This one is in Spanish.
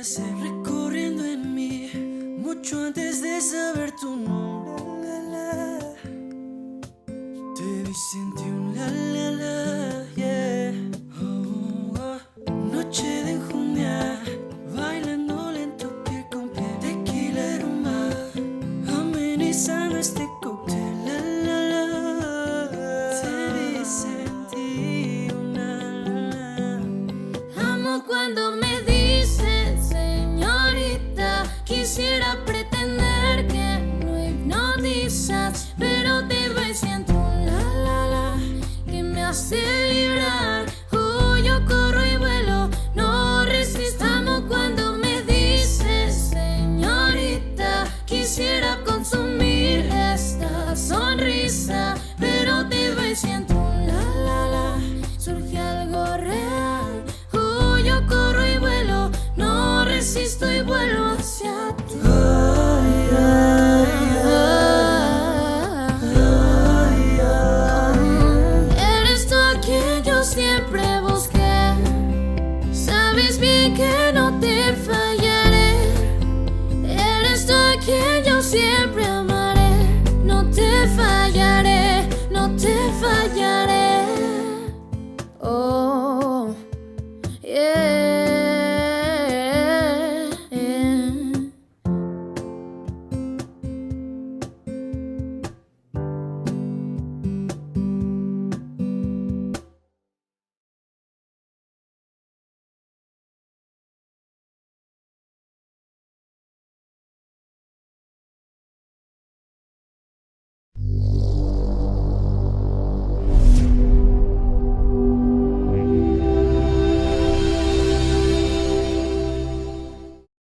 placer recorriendo en mí, mucho antes de saber tu nombre. Te vi, sentí un la la la, yeah. Noche de enjundia, bailando lento piel con piel, tequila y rumba, amenizando este cóctel, la la la. Te vi, sentí una la la. Amo cuando me dices señorita, quisiera pretender que no hipnotizas, pero te veo y siento un la la la que me hace vibrar. Yo corro y vuelo, no resisto. Amo cuando me dices señorita, quisiera consumir esta sonrisa, pero te veo y siento un la la la, surge algo real. Yo corro y vuelo, no resisto y vuelo hacia ti. Eres tú a quien yo siempre busqué. Sabes bien que no te fallaré. Eres tú a quien yo siempre amaré. No te fallaré, no te fallaré.